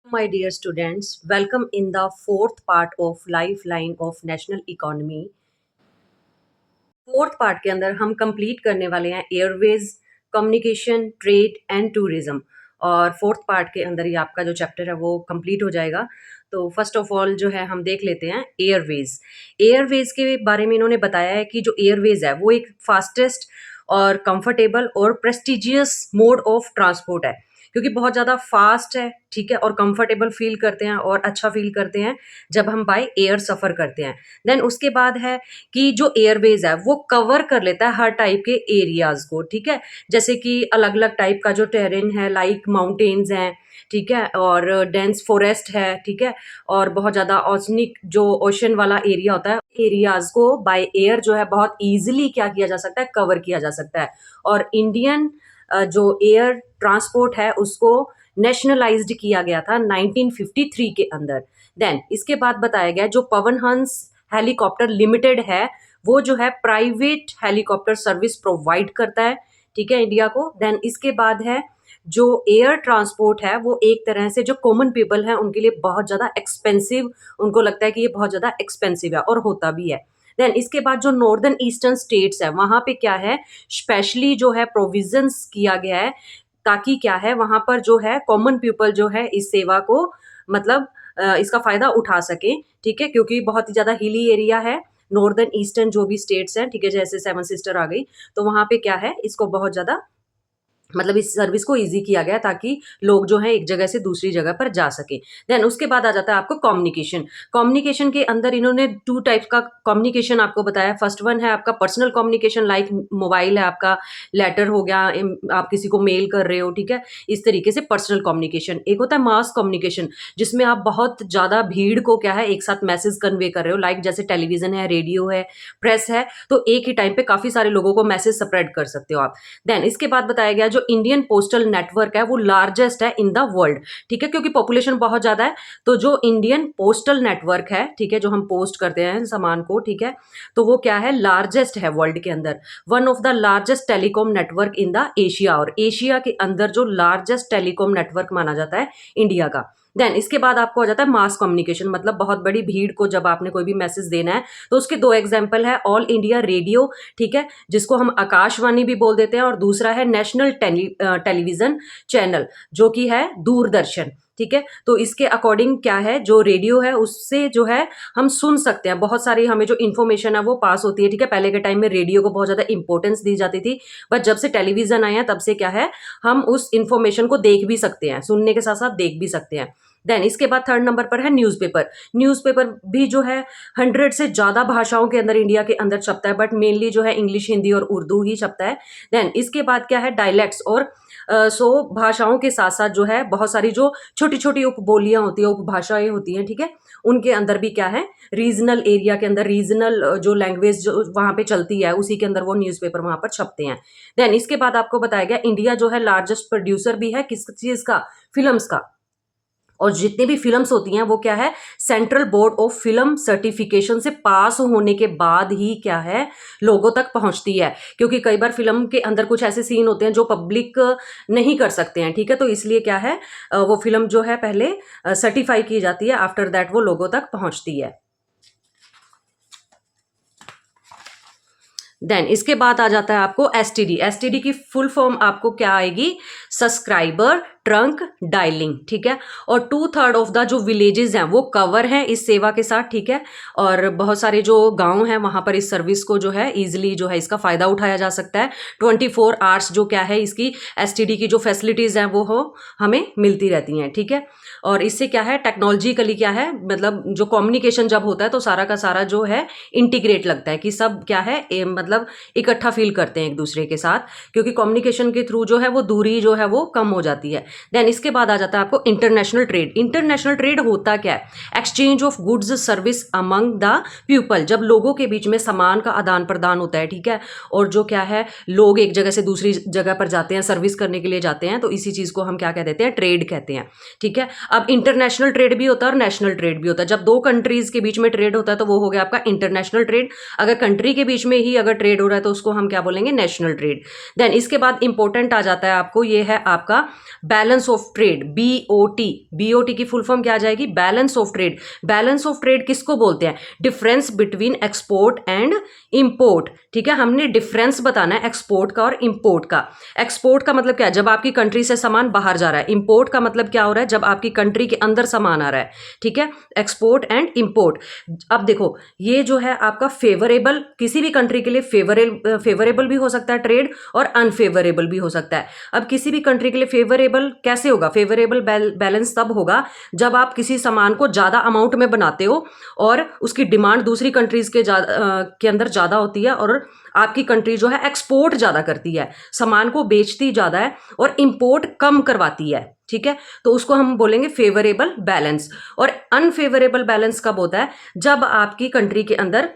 My dear students, welcome in the fourth part of Lifeline of National Economy. Fourth part के अंदर हम complete करने वाले हैं Airways, communication, trade and tourism. और फोर्थ पार्ट के अंदर ही आपका जो चैप्टर है वो कंप्लीट हो जाएगा। तो फर्स्ट ऑफ ऑल जो है हम देख लेते हैं एयरवेज। एयरवेज के बारे में इन्होंने बताया है कि जो एयरवेज है वो एक फास्टेस्ट और कंफर्टेबल और प्रेस्टिजियस मोड ऑफ ट्रांसपोर्ट है, क्योंकि बहुत ज़्यादा फास्ट है, ठीक है, और कंफर्टेबल फील करते हैं और अच्छा फील करते हैं जब हम बाय एयर सफ़र करते हैं। देन उसके बाद है कि जो एयरवेज है वो कवर कर लेता है हर टाइप के एरियाज को, ठीक है, जैसे कि अलग अलग टाइप का जो टेरेन है, लाइक माउंटेन्स हैं, ठीक है, और डेंस फॉरेस्ट है, ठीक है, और बहुत ज़्यादा ओशनिक जो ओशन वाला एरिया होता है, एरियाज को बाय एयर जो है बहुत ईजिली क्या किया जा सकता है, कवर किया जा सकता है। और इंडियन जो एयर ट्रांसपोर्ट है उसको नेशनलाइज्ड किया गया था 1953 के अंदर। देन इसके बाद बताया गया जो पवन हंस हेलीकॉप्टर लिमिटेड है वो जो है प्राइवेट हेलीकॉप्टर सर्विस प्रोवाइड करता है, ठीक है, इंडिया को। देन इसके बाद है जो एयर ट्रांसपोर्ट है वो एक तरह से जो कॉमन पीपल है उनके लिए बहुत ज़्यादा एक्सपेंसिव, उनको लगता है कि ये बहुत ज़्यादा एक्सपेंसिव है, और होता भी है। देन इसके बाद जो नॉर्दर्न ईस्टर्न स्टेट्स है वहाँ पे क्या है, स्पेशली जो है प्रोविजंस किया गया है ताकि क्या है वहाँ पर जो है कॉमन पीपल जो है इस सेवा को मतलब इसका फ़ायदा उठा सके, ठीक है, क्योंकि बहुत ही ज़्यादा हिली एरिया है नॉर्दर्न ईस्टर्न जो भी स्टेट्स हैं, ठीक है, जैसे सेवन सिस्टर आ गई, तो वहाँ पे क्या है इसको बहुत ज़्यादा मतलब इस सर्विस को ईज़ी किया गया ताकि लोग जो हैं एक जगह से दूसरी जगह पर जा सकें। देन उसके बाद आ जाता है आपको कम्युनिकेशन। कम्युनिकेशन के अंदर इन्होंने 2 टाइप्स का कम्युनिकेशन आपको बताया। फर्स्ट वन है आपका पर्सनल कम्युनिकेशन, लाइक मोबाइल है आपका, लेटर हो गया, आप किसी को मेल कर रहे हो, ठीक है? इस तरीके से पर्सनल कम्युनिकेशन। एक होता है मास कम्युनिकेशन, जिसमें आप बहुत ज़्यादा भीड़ को क्या है एक साथ मैसेज कन्वे कर रहे हो, लाइक जैसे टेलीविज़न है, रेडियो है, प्रेस है, तो एक ही टाइम पे काफ़ी सारे लोगों को मैसेज स्प्रेड कर सकते हो आप। देन इसके बाद बताया गया जो इंडियन पोस्टल नेटवर्क है वो लार्जेस्ट है इन द वर्ल्ड, ठीक है, क्योंकि पॉपुलेशन बहुत ज्यादा है, तो जो इंडियन पोस्टल नेटवर्क है, ठीक है, जो हम पोस्ट करते हैं सामान को, ठीक है, तो वो क्या है, लार्जेस्ट है वर्ल्ड के अंदर। One of the largest telecom network in the Asia, और एशिया के अंदर जो लार्जेस्ट टेलीकॉम नेटवर्क माना जाता है इंडिया का। देन इसके बाद आपको आ जाता है मास कम्युनिकेशन, मतलब बहुत बड़ी भीड़ को जब आपने कोई भी मैसेज देना है, तो उसके 2 एग्जाम्पल है, ऑल इंडिया रेडियो, ठीक है, जिसको हम आकाशवाणी भी बोल देते हैं, और दूसरा है नेशनल टेलीविजन चैनल जो कि है दूरदर्शन, ठीक है। तो इसके अकॉर्डिंग क्या है, जो रेडियो है उससे जो है हम सुन सकते हैं, बहुत सारी हमें जो इन्फॉर्मेशन है वो पास होती है, ठीक है। पहले के टाइम में रेडियो को बहुत ज़्यादा इंपॉर्टेंस दी जाती थी, बट जब से टेलीविज़न आए हैं तब से क्या है, हम उस इन्फॉर्मेशन को देख भी सकते हैं, सुनने के साथ साथ देख भी सकते हैं। देन इसके बाद थर्ड नंबर पर है न्यूज़पेपर। न्यूज़पेपर भी जो है 100 से ज़्यादा भाषाओं के अंदर इंडिया के अंदर छपता है, बट मेनली जो है इंग्लिश, हिंदी और उर्दू ही छपता है। देन इसके बाद क्या है, डायलैक्ट्स, और सो भाषाओं के साथ साथ जो है बहुत सारी जो छोटी छोटी उपबोलियां होती है, उपभाषाएं होती हैं, ठीक है, उनके अंदर भी क्या है, रीजनल एरिया के अंदर रीजनल जो लैंग्वेज जो वहाँ पे चलती है उसी के अंदर वो न्यूज़पेपर वहाँ पर छपते हैं। देन इसके बाद आपको बताया गया इंडिया जो है लार्जेस्ट प्रोड्यूसर भी है किस चीज़ का, फिल्म्स का, और जितनी भी फिल्म्स होती हैं वो क्या है, central board of film certification से पास होने के बाद ही क्या है लोगों तक पहुंचती है, क्योंकि कई बार फिल्म के अंदर कुछ ऐसे सीन होते हैं जो पब्लिक नहीं कर सकते हैं, ठीक है, तो इसलिए क्या है वो फिल्म जो है पहले सर्टिफाई की जाती है, आफ्टर दैट वो लोगों तक पहुंचती है। देन इसके बाद आ जाता है आपको एसटीडी। एसटीडी की फुल फॉर्म आपको क्या आएगी, सब्सक्राइबर ट्रंक डायलिंग, ठीक है, और 2/3 ऑफ द जो विलेजेस हैं वो कवर हैं इस सेवा के साथ, ठीक है, और बहुत सारे जो गांव हैं वहां पर इस सर्विस को जो है इजीली जो है इसका फायदा उठाया जा सकता है। 24 आवर्स जो क्या है इसकी एसटीडी की जो फैसिलिटीज हैं वो हमें मिलती रहती हैं, ठीक है। और इससे क्या है, टेक्नोलॉजिकली क्या है, मतलब जो कम्युनिकेशन जब होता है तो सारा का सारा जो है इंटीग्रेट लगता है कि सब क्या है मतलब इकट्ठा फील करते हैं एक दूसरे के साथ, क्योंकि कम्युनिकेशन के थ्रू जो है वो दूरी जो है वो कम हो जाती है। देन इसके बाद आ जाता है आपको इंटरनेशनल ट्रेड। इंटरनेशनल ट्रेड होता क्या है, exchange of goods service among the people, जब लोगों के बीच में सामान का आदान प्रदान होता है, ठीक है, और जो क्या है लोग एक जगह से दूसरी जगह पर जाते हैं, सर्विस करने के लिए जाते हैं, तो इसी चीज को हम क्या कह देते हैं, ट्रेड कहते हैं, ठीक है। अब इंटरनेशनल ट्रेड भी होता है और नेशनल ट्रेड भी होता है। जब 2 कंट्रीज के बीच में ट्रेड होता है तो वो हो गया आपका इंटरनेशनल ट्रेड। अगर कंट्री के बीच में ही अगर ट्रेड हो रहा है तो उसको हम क्या बोलेंगे, नेशनल ट्रेड। देन इसके बाद इंपॉर्टेंट आ जाता है आपको, ये है आपका balance of trade, BOT, BOT की फुल फॉर्म क्या आ जाएगी, balance of trade. Balance of trade किसको बोलते हैं, difference between export and import, ठीक है। हमने डिफरेंस बताना है एक्सपोर्ट का और इंपोर्ट का। एक्सपोर्ट का मतलब क्या है, जब आपकी कंट्री से सामान बाहर जा रहा है। इंपोर्ट का मतलब क्या हो रहा है, जब आपकी कंट्री के अंदर सामान आ रहा है, ठीक है। Export and import. अब देखो ये जो है आपका फेवरेबल, किसी भी कंट्री के लिए फेवरेबल भी हो सकता है ट्रेड और अनफेवरेबल भी हो सकता है। अब किसी भी कंट्री के लिए फेवरेबल कैसे होगा, फेवरेबल बैलेंस तब होगा जब आप किसी सामान को ज्यादा अमाउंट में बनाते हो और उसकी डिमांड दूसरी कंट्रीज के अंदर ज्यादा होती है और आपकी कंट्री जो है एक्सपोर्ट ज्यादा करती है, सामान को बेचती ज्यादा है और इंपोर्ट कम करवाती है, ठीक है। तो उसको हम बोलेंगे फेवरेबल बैलेंस। और अनफेवरेबल बैलेंस कब होता है, जब आपकी कंट्री के अंदर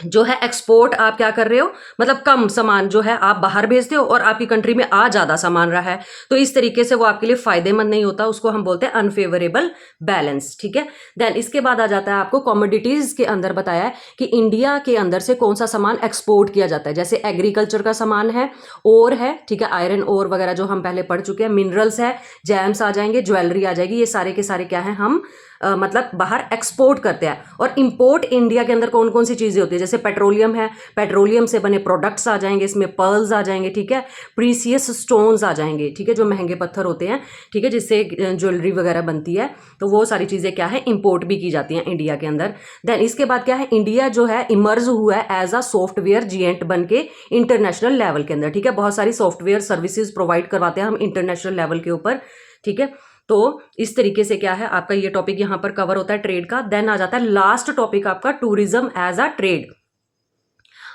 जो है एक्सपोर्ट आप क्या कर रहे हो, मतलब कम सामान जो है आप बाहर भेजते हो और आपकी कंट्री में आ ज्यादा सामान रहा है, तो इस तरीके से वो आपके लिए फायदेमंद नहीं होता, उसको हम बोलते हैं अनफेवरेबल बैलेंस, ठीक है। देन इसके बाद आ जाता है आपको कमोडिटीज के अंदर बताया है कि इंडिया के अंदर से कौन सा सामान एक्सपोर्ट किया जाता है। जैसे एग्रीकल्चर का सामान है, ओर है, ठीक है, आयरन ओर वगैरह जो हम पहले पढ़ चुके हैं, मिनरल्स है, जैम्स आ जाएंगे, ज्वेलरी आ जाएगी, ये सारे के सारे क्या है हम मतलब बाहर एक्सपोर्ट करते हैं। और इंपोर्ट इंडिया के अंदर कौन कौन सी चीजें होती है, जैसे पेट्रोलियम है, पेट्रोलियम से बने प्रोडक्ट्स आ जाएंगे, इसमें पर्ल्स आ जाएंगे, ठीक है, प्रीसियस स्टोन्स आ जाएंगे, ठीक है, जो महंगे पत्थर होते हैं, ठीक है, जिससे ज्वेलरी वगैरह बनती है, तो वो सारी चीजें क्या है इंपोर्ट भी की जाती हैं इंडिया के अंदर। देन इसके बाद क्या है, इंडिया जो है इमर्ज हुआ है एज अ सॉफ्टवेयर जिएंट बन के इंटरनेशनल लेवल के अंदर, ठीक है। बहुत सारी सॉफ्टवेयर सर्विसेज प्रोवाइड करवाते हैं हम इंटरनेशनल लेवल के ऊपर, ठीक है। तो इस तरीके से क्या है आपका ये टॉपिक यहां पर कवर होता है ट्रेड का। देन आ जाता है लास्ट टॉपिक आपका टूरिज्म एज अ ट्रेड।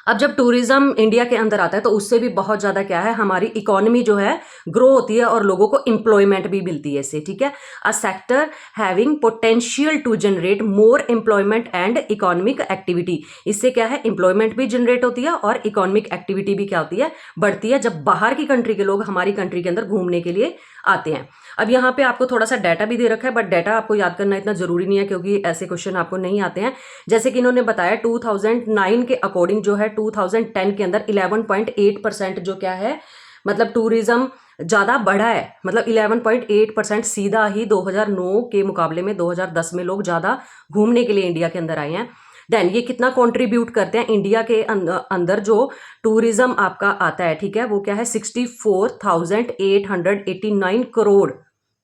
अब जब टूरिज्म इंडिया के अंदर आता है तो उससे भी बहुत ज्यादा क्या है हमारी इकोनॉमी जो है ग्रो होती है और लोगों को एम्प्लॉयमेंट भी मिलती है इससे, ठीक है। A sector having potential to generate more employment and economic activity. इससे क्या है एम्प्लॉयमेंट भी जनरेट होती है और इकोनॉमिक एक्टिविटी भी क्या होती है, बढ़ती है, जब बाहर की कंट्री के लोग हमारी कंट्री के अंदर घूमने के लिए आते हैं। अब यहाँ पे आपको थोड़ा सा डाटा भी दे रखा है, बट डाटा आपको याद करना इतना जरूरी नहीं है क्योंकि ऐसे क्वेश्चन आपको नहीं आते हैं। जैसे कि इन्होंने बताया 2009 के अकॉर्डिंग जो है 2010 के अंदर 11.8% जो क्या है मतलब टूरिज्म ज्यादा बढ़ा है, मतलब 11.8% सीधा ही 2009 के मुकाबले में 2010 में लोग ज्यादा घूमने के लिए इंडिया के अंदर आए हैं। देन ये कितना कंट्रीब्यूट करते हैं इंडिया के अंदर जो टूरिज्म आपका आता है, ठीक है, वो क्या है 64,889 करोड़,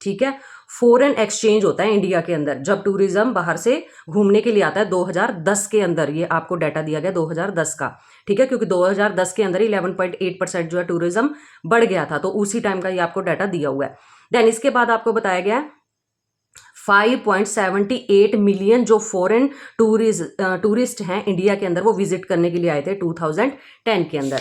ठीक है। फॉरेन एक्सचेंज होता है इंडिया के अंदर जब टूरिज्म बाहर से घूमने के लिए आता है 2010 के अंदर, ये आपको डाटा दिया गया 2010 का, ठीक है, क्योंकि 2010 के अंदर 11.8% जो है टूरिज्म बढ़ गया था, तो उसी टाइम का ये आपको डाटा दिया हुआ है। देन इसके बाद आपको बताया गया 5.78 मिलियन जो फॉरेन टूरिस्ट हैं इंडिया के अंदर वो विजिट करने के लिए आए थे 2010 के अंदर।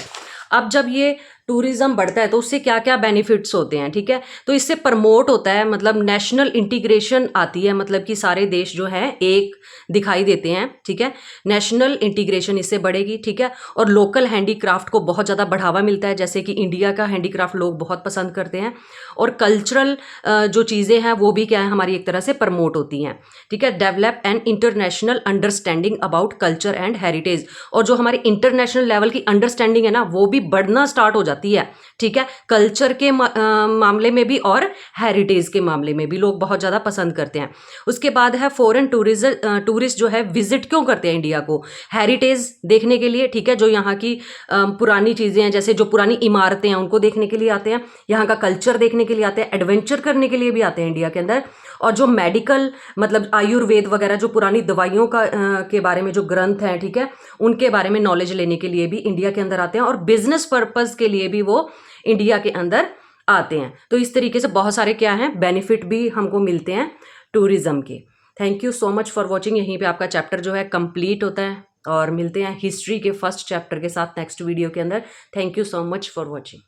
अब जब ये टूरिज्म बढ़ता है तो उससे क्या क्या बेनिफिट्स होते हैं, ठीक है, तो इससे प्रमोट होता है, मतलब नेशनल इंटीग्रेशन आती है, मतलब कि सारे देश जो हैं एक दिखाई देते हैं, ठीक है, नेशनल इंटीग्रेशन इससे बढ़ेगी, ठीक है। और लोकल हैंडीक्राफ्ट को बहुत ज़्यादा बढ़ावा मिलता है, जैसे कि इंडिया का हैंडीक्राफ्ट लोग बहुत पसंद करते हैं। और कल्चरल जो चीज़ें हैं वो भी क्या है हमारी एक तरह से प्रमोट होती हैं, ठीक है। Develop and international understanding about culture and heritage, और जो हमारी इंटरनेशनल लेवल की अंडरस्टैंडिंग है ना वो भी बढ़ना स्टार्ट हो जाती है, ठीक है। कल्चर के मामले में भी और हेरिटेज के मामले में भी लोग बहुत ज़्यादा पसंद करते हैं। उसके बाद है फॉरेन टूरिस्ट जो है विजिट क्यों करते हैं इंडिया को, हेरिटेज देखने के लिए, ठीक है, जो यहाँ की पुरानी चीज़ें हैं, जैसे जो पुरानी इमारतें हैं उनको देखने के लिए आते हैं, यहाँ का कल्चर देखने के लिए आते हैं, एडवेंचर करने के लिए भी आते हैं इंडिया के अंदर। और जो मेडिकल मतलब आयुर्वेद वगैरह जो पुरानी दवाइयों का के बारे में जो ग्रंथ हैं, ठीक है, उनके बारे में नॉलेज लेने के लिए भी इंडिया के अंदर आते हैं, और बिजनेस पर्पस के लिए भी वो इंडिया के अंदर आते हैं। तो इस तरीके से बहुत सारे क्या हैं बेनिफिट भी हमको मिलते हैं टूरिज्म के। Thank you so much for watching. यहीं पे आपका चैप्टर जो है कंप्लीट होता है और मिलते हैं हिस्ट्री के फर्स्ट चैप्टर के साथ नेक्स्ट वीडियो के अंदर। Thank you so much for watching.